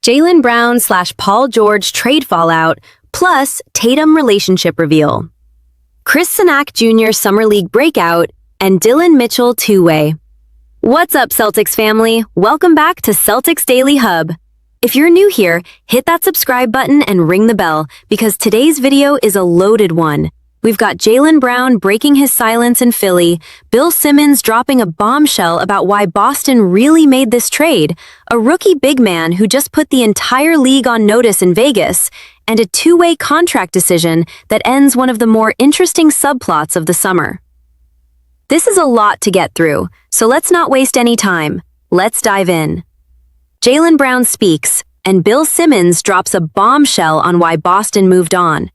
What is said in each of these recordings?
Jaylen Brown / Paul George trade fallout, plus Tatum relationship reveal. Chris Cenac Jr. Summer League breakout, and Dillon Mitchell two-way. What's up, Celtics family? Welcome back to Celtics Daily Hub. If you're new here, hit that subscribe button and ring the bell, because today's video is a loaded one. We've got Jaylen Brown breaking his silence in Philly, Bill Simmons dropping a bombshell about why Boston really made this trade, a rookie big man who just put the entire league on notice in Vegas, and a two-way contract decision that ends one of the more interesting subplots of the summer. This is a lot to get through, so let's not waste any time. Let's dive in. Jaylen Brown speaks, and Bill Simmons drops a bombshell on why Boston moved on.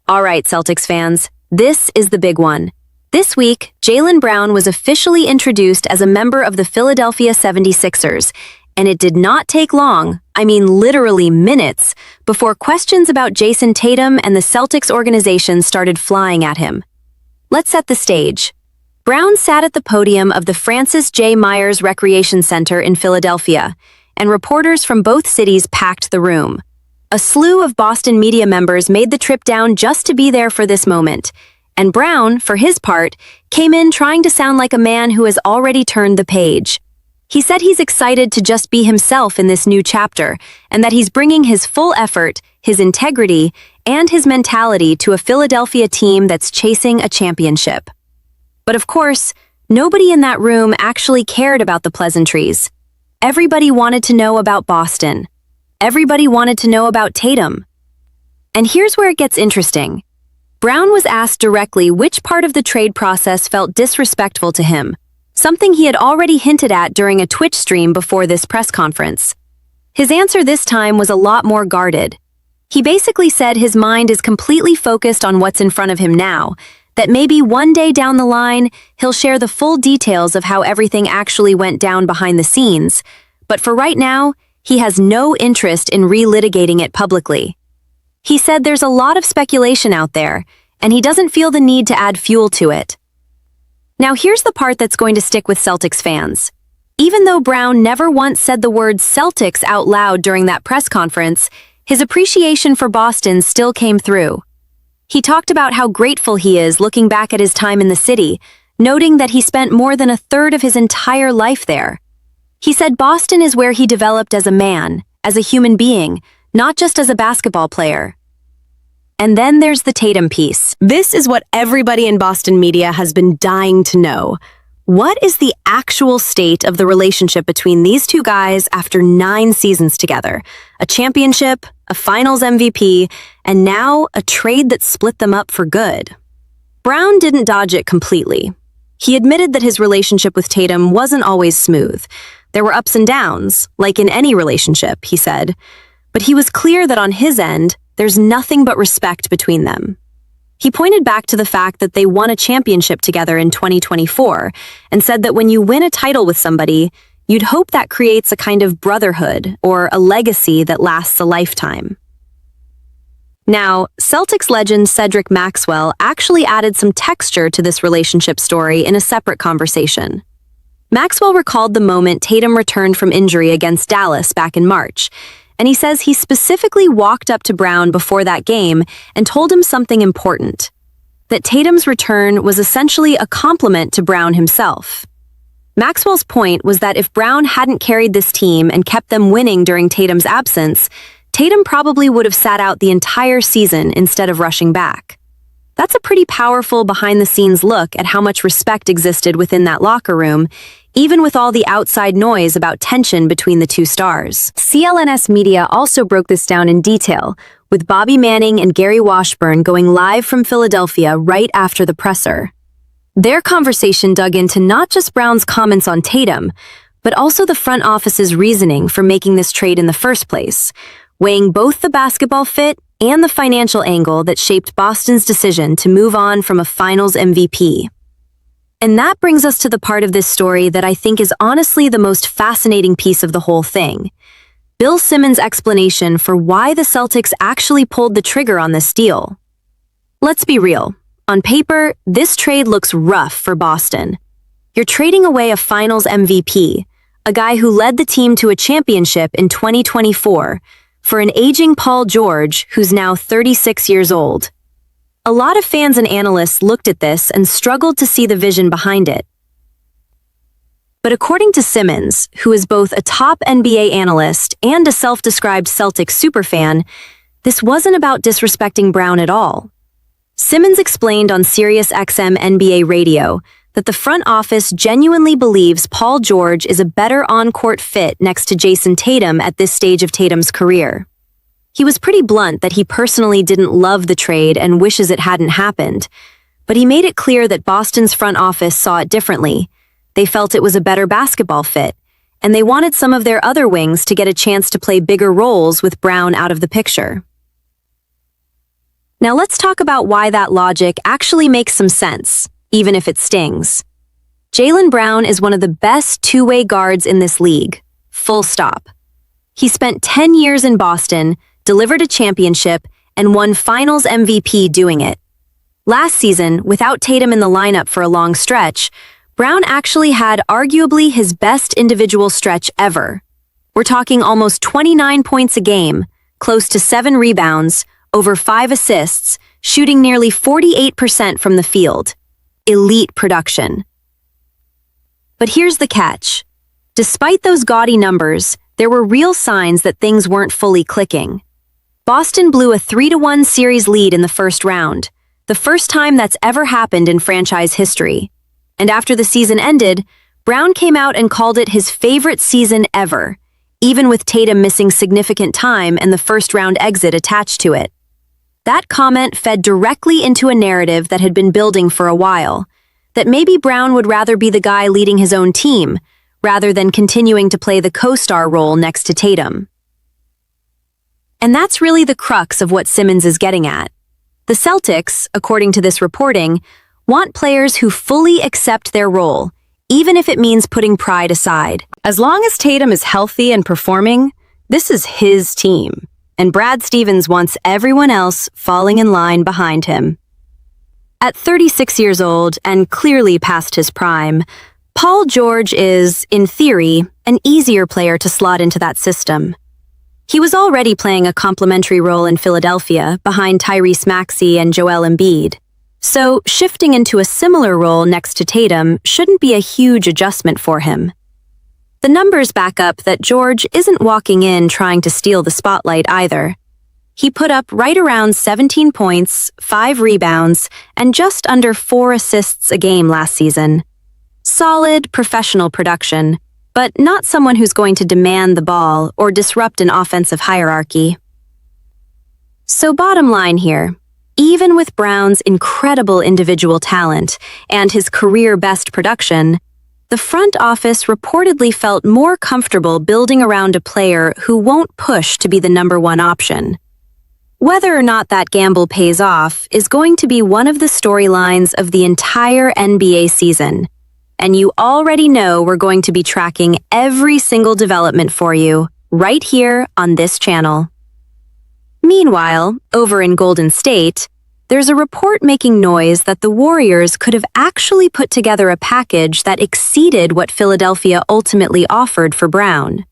All right, Celtics fans, this is the big one. This week, Jaylen Brown was officially introduced as a member of the Philadelphia 76ers, and it did not take long, I mean literally minutes, before questions about Jayson Tatum and the Celtics organization started flying at him. Let's set the stage. Brown sat at the podium of the Francis J. Myers Recreation Center in Philadelphia, and reporters from both cities packed the room. A slew of Boston media members made the trip down just to be there for this moment, and Brown, for his part, came in trying to sound like a man who has already turned the page. He said he's excited to just be himself in this new chapter, and that he's bringing his full effort, his integrity, and his mentality to a Philadelphia team that's chasing a championship. But of course, nobody in that room actually cared about the pleasantries. Everybody wanted to know about Boston. Everybody wanted to know about Tatum. And here's where it gets interesting. Brown was asked directly which part of the trade process felt disrespectful to him, something he had already hinted at during a Twitch stream before this press conference. His answer this time was a lot more guarded. He basically said his mind is completely focused on what's in front of him now, that maybe one day down the line, he'll share the full details of how everything actually went down behind the scenes, but for right now, he has no interest in relitigating it publicly. He said there's a lot of speculation out there, and he doesn't feel the need to add fuel to it. Now here's the part that's going to stick with Celtics fans. Even though Brown never once said the word Celtics out loud during that press conference, his appreciation for Boston still came through. He talked about how grateful he is looking back at his time in the city, noting that he spent more than a third of his entire life there. He said Boston is where he developed as a man, as a human being, not just as a basketball player. And then there's the Tatum piece. This is what everybody in Boston media has been dying to know. What is the actual state of the relationship between these two guys after 9 seasons together? A championship, a finals MVP, and now a trade that split them up for good. Brown didn't dodge it completely. He admitted that his relationship with Tatum wasn't always smooth. There were ups and downs, like in any relationship, he said. But he was clear that on his end, there's nothing but respect between them. He pointed back to the fact that they won a championship together in 2024 and said that when you win a title with somebody, you'd hope that creates a kind of brotherhood or a legacy that lasts a lifetime. Now, Celtics legend Cedric Maxwell actually added some texture to this relationship story in a separate conversation. Maxwell recalled the moment Tatum returned from injury against Dallas back in March, and he says he specifically walked up to Brown before that game and told him something important, that Tatum's return was essentially a compliment to Brown himself. Maxwell's point was that if Brown hadn't carried this team and kept them winning during Tatum's absence, Tatum probably would have sat out the entire season instead of rushing back. That's a pretty powerful behind-the-scenes look at how much respect existed within that locker room, even with all the outside noise about tension between the two stars. CLNS Media also broke this down in detail, with Bobby Manning and Gary Washburn going live from Philadelphia right after the presser. Their conversation dug into not just Brown's comments on Tatum, but also the front office's reasoning for making this trade in the first place, weighing both the basketball fit and the financial angle that shaped Boston's decision to move on from a finals MVP. And that brings us to the part of this story that I think is honestly the most fascinating piece of the whole thing. Bill Simmons' explanation for why the Celtics actually pulled the trigger on this deal. Let's be real. On paper, this trade looks rough for Boston. You're trading away a finals MVP, a guy who led the team to a championship in 2024, for an aging Paul George who's now 36 years old. A lot of fans and analysts looked at this and struggled to see the vision behind it. But according to Simmons, who is both a top NBA analyst and a self-described Celtics superfan, this wasn't about disrespecting Brown at all. Simmons explained on SiriusXM NBA radio that the front office genuinely believes Paul George is a better on-court fit next to Jayson Tatum at this stage of Tatum's career. He was pretty blunt that he personally didn't love the trade and wishes it hadn't happened, but he made it clear that Boston's front office saw it differently. They felt it was a better basketball fit, and they wanted some of their other wings to get a chance to play bigger roles with Brown out of the picture. Now let's talk about why that logic actually makes some sense, even if it stings. Jaylen Brown is one of the best two-way guards in this league. Full stop. He spent 10 years in Boston, delivered a championship, and won Finals MVP doing it. Last season, without Tatum in the lineup for a long stretch, Brown actually had arguably his best individual stretch ever. We're talking almost 29 points a game, close to 7 rebounds, over 5 assists, shooting nearly 48% from the field. Elite production. But here's the catch. Despite those gaudy numbers, there were real signs that things weren't fully clicking. Boston blew a 3-1 series lead in the first round, the first time that's ever happened in franchise history. And after the season ended, Brown came out and called it his favorite season ever, even with Tatum missing significant time and the first-round exit attached to it. That comment fed directly into a narrative that had been building for a while, that maybe Brown would rather be the guy leading his own team, rather than continuing to play the co-star role next to Tatum. And that's really the crux of what Simmons is getting at. The Celtics, according to this reporting, want players who fully accept their role, even if it means putting pride aside. As long as Tatum is healthy and performing, this is his team, and Brad Stevens wants everyone else falling in line behind him. At 36 years old and clearly past his prime, Paul George is, in theory, an easier player to slot into that system. He was already playing a complementary role in Philadelphia behind Tyrese Maxey and Joel Embiid. So, shifting into a similar role next to Tatum shouldn't be a huge adjustment for him. The numbers back up that George isn't walking in trying to steal the spotlight either. He put up right around 17 points, 5 rebounds, and just under 4 assists a game last season. Solid, professional production, but not someone who's going to demand the ball or disrupt an offensive hierarchy. So bottom line here, even with Brown's incredible individual talent and his career-best production, the front office reportedly felt more comfortable building around a player who won't push to be the number one option. Whether or not that gamble pays off is going to be one of the storylines of the entire NBA season, and you already know we're going to be tracking every single development for you right here on this channel. Meanwhile, over in Golden State, there's a report making noise that the Warriors could have actually put together a package that exceeded what Philadelphia ultimately offered for Brown.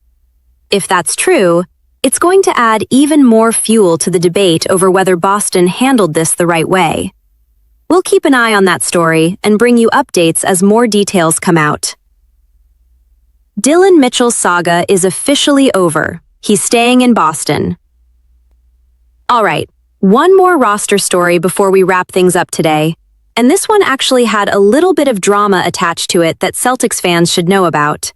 If that's true, it's going to add even more fuel to the debate over whether Boston handled this the right way. We'll keep an eye on that story and bring you updates as more details come out. Dillon Mitchell's saga is officially over. He's staying in Boston. All right, one more roster story before we wrap things up today, and this one actually had a little bit of drama attached to it that Celtics fans should know about.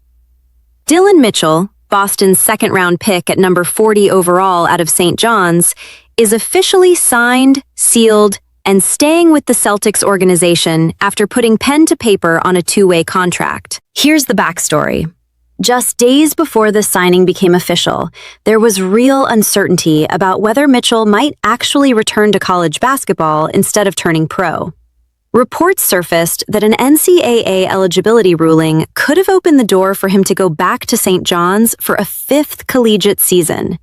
Dillon Mitchell, Boston's second-round pick at number 40 overall out of St. John's, is officially signed, sealed, and staying with the Celtics organization after putting pen to paper on a two-way contract. Here's the backstory. Just days before the signing became official, there was real uncertainty about whether Mitchell might actually return to college basketball instead of turning pro. Reports surfaced that an NCAA eligibility ruling could have opened the door for him to go back to St. John's for a 5th collegiate season.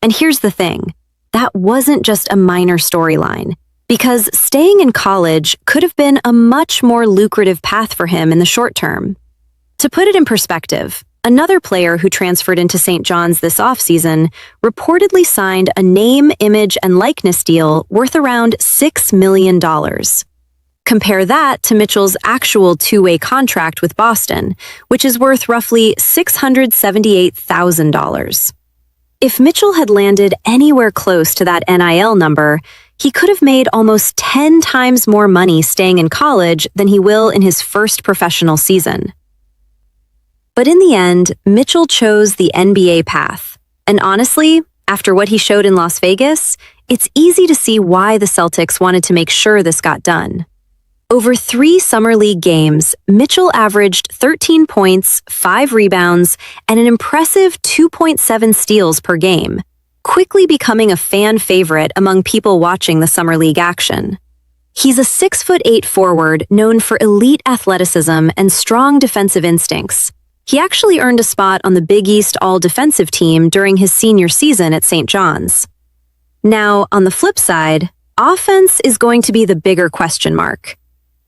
And here's the thing, that wasn't just a minor storyline, because staying in college could have been a much more lucrative path for him in the short term. To put it in perspective, Another player who transferred into St. John's this offseason reportedly signed a name, image, and likeness deal worth around $6 million. Compare that to Mitchell's actual two-way contract with Boston, which is worth roughly $678,000. If Mitchell had landed anywhere close to that NIL number, he could have made almost 10 times more money staying in college than he will in his first professional season. But in the end, Mitchell chose the NBA path. And honestly, after what he showed in Las Vegas, it's easy to see why the Celtics wanted to make sure this got done. Over 3 Summer League games, Mitchell averaged 13 points, 5 rebounds, and an impressive 2.7 steals per game, quickly becoming a fan favorite among people watching the Summer League action. He's a 6'8" forward known for elite athleticism and strong defensive instincts. He actually earned a spot on the Big East All-Defensive team during his senior season at St. John's. Now, on the flip side, offense is going to be the bigger question mark.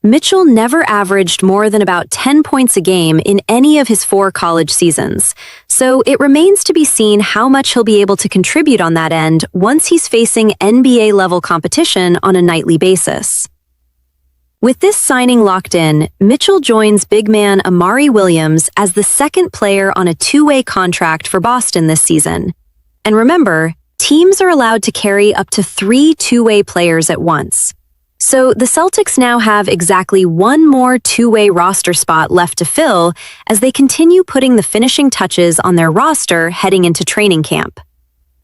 Mitchell never averaged more than about 10 points a game in any of his 4 college seasons, so it remains to be seen how much he'll be able to contribute on that end once he's facing NBA-level competition on a nightly basis. With this signing locked in, Mitchell joins big man Amari Williams as the second player on a two-way contract for Boston this season. And remember, teams are allowed to carry up to 3 two-way players at once. So the Celtics now have exactly 1 more two-way roster spot left to fill as they continue putting the finishing touches on their roster heading into training camp.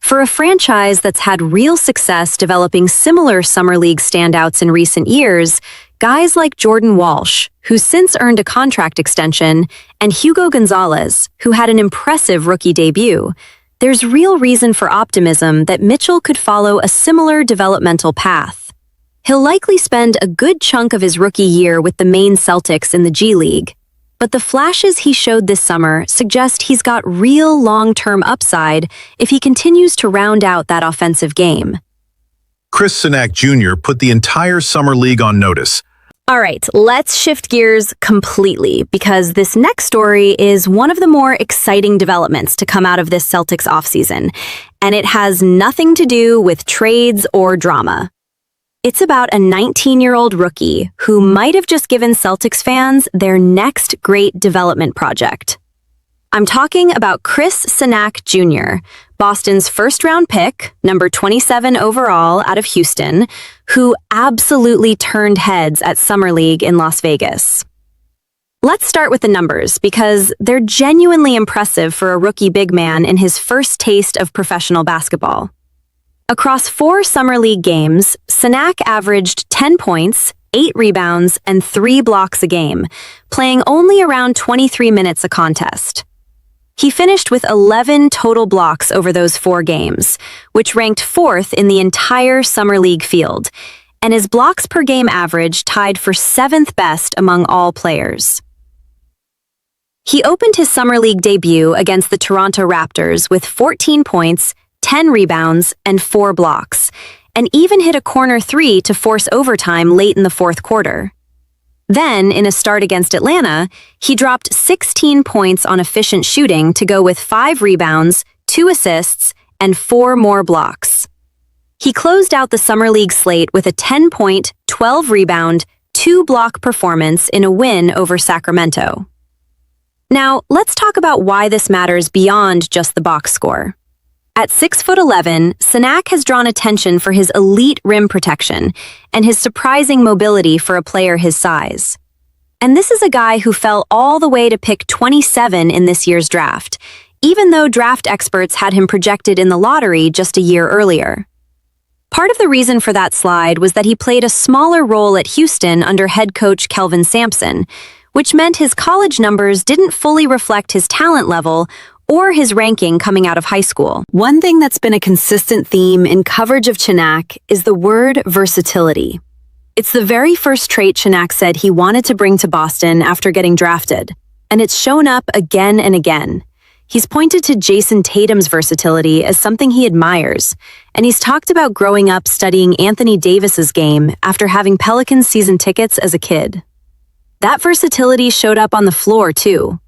For a franchise that's had real success developing similar Summer League standouts in recent years, guys like Jordan Walsh, who's since earned a contract extension, and Hugo Gonzalez, who had an impressive rookie debut, there's real reason for optimism that Mitchell could follow a similar developmental path. He'll likely spend a good chunk of his rookie year with the main Celtics in the G League, but the flashes he showed this summer suggest he's got real long-term upside if he continues to round out that offensive game. Chris Cenac Jr. put the entire Summer League on notice. All right, let's shift gears completely because this next story is one of the more exciting developments to come out of this Celtics offseason, and it has nothing to do with trades or drama. It's about a 19-year-old rookie who might have just given Celtics fans their next great development project. I'm talking about Chris Cenac Jr., Boston's first-round pick, number 27 overall out of Houston, who absolutely turned heads at Summer League in Las Vegas. Let's start with the numbers because they're genuinely impressive for a rookie big man in his first taste of professional basketball. Across 4 Summer League games, Cenac averaged 10 points, 8 rebounds, and 3 blocks a game, playing only around 23 minutes a contest. He finished with 11 total blocks over those 4 games, which ranked 4th in the entire Summer League field, and his blocks per game average tied for 7th best among all players. He opened his Summer League debut against the Toronto Raptors with 14 points, 10 rebounds, and 4 blocks, and even hit a corner 3 to force overtime late in the 4th quarter. Then, in a start against Atlanta, he dropped 16 points on efficient shooting to go with 5 rebounds, 2 assists, and 4 more blocks. He closed out the Summer League slate with a 10-point, 12-rebound, 2-block performance in a win over Sacramento. Now, let's talk about why this matters beyond just the box score. At 6'11", Cenac has drawn attention for his elite rim protection and his surprising mobility for a player his size. And this is a guy who fell all the way to pick 27 in this year's draft, even though draft experts had him projected in the lottery just a year earlier. Part of the reason for that slide was that he played a smaller role at Houston under head coach Kelvin Sampson, which meant his college numbers didn't fully reflect his talent level or his ranking coming out of high school. One thing that's been a consistent theme in coverage of Cenac is the word versatility. It's the very first trait Cenac said he wanted to bring to Boston after getting drafted, and it's shown up again and again. He's pointed to Jayson Tatum's versatility as something he admires, and he's talked about growing up studying Anthony Davis's game after having Pelicans season tickets as a kid. That versatility showed up on the floor, too.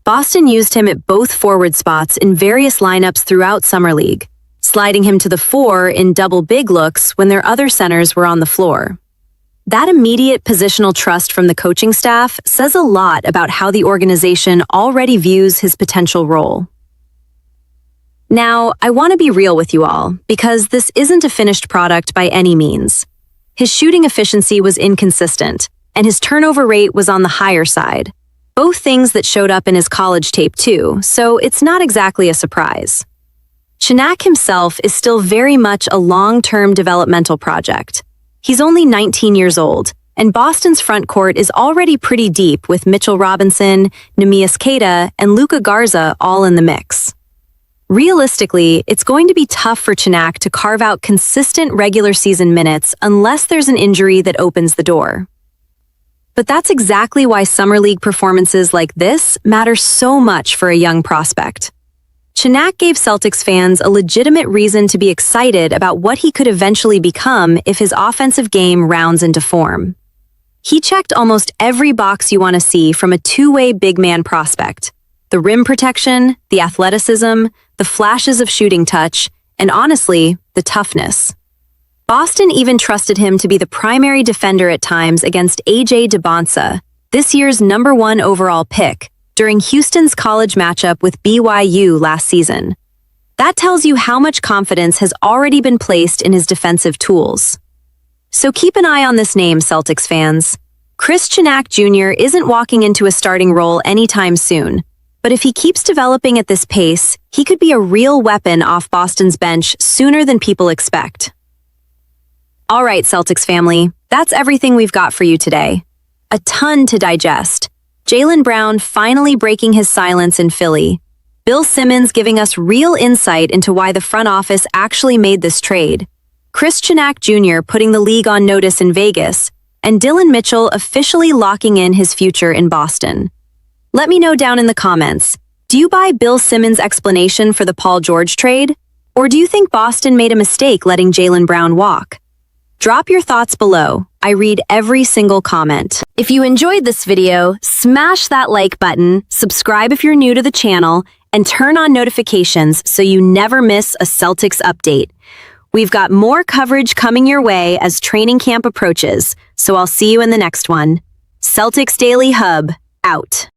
Boston used him at both forward spots in various lineups throughout Summer League, sliding him to the 4 in double big looks when their other centers were on the floor. That immediate positional trust from the coaching staff says a lot about how the organization already views his potential role. Now, I want to be real with you all, because this isn't a finished product by any means. His shooting efficiency was inconsistent, and his turnover rate was on the higher side, both things that showed up in his college tape too, so it's not exactly a surprise. Cenac himself is still very much a long-term developmental project. He's only 19 years old, and Boston's front court is already pretty deep with Mitchell Robinson, Neemias Queta, and Luka Garza all in the mix. Realistically, it's going to be tough for Cenac to carve out consistent regular season minutes unless there's an injury that opens the door. But that's exactly why Summer League performances like this matter so much for a young prospect. Cenac gave Celtics fans a legitimate reason to be excited about what he could eventually become if his offensive game rounds into form. He checked almost every box you want to see from a two-way big man prospect: the rim protection, the athleticism, the flashes of shooting touch, and honestly, the toughness. Boston even trusted him to be the primary defender at times against A.J. DeBonsa, this year's #1 overall pick, during Houston's college matchup with BYU last season. That tells you how much confidence has already been placed in his defensive tools. So keep an eye on this name, Celtics fans. Chris Cenac Jr. isn't walking into a starting role anytime soon, but if he keeps developing at this pace, he could be a real weapon off Boston's bench sooner than people expect. All right, Celtics family, that's everything we've got for you today. A ton to digest. Jaylen Brown finally breaking his silence in Philly. Bill Simmons giving us real insight into why the front office actually made this trade. Chris Cenac Jr. putting the league on notice in Vegas, and Dillon Mitchell officially locking in his future in Boston. Let me know down in the comments, do you buy Bill Simmons' explanation for the Paul George trade? Or do you think Boston made a mistake letting Jaylen Brown walk? Drop your thoughts below. I read every single comment. If you enjoyed this video, smash that like button, subscribe if you're new to the channel, and turn on notifications so you never miss a Celtics update. We've got more coverage coming your way as training camp approaches, so I'll see you in the next one. Celtics Daily Hub, out.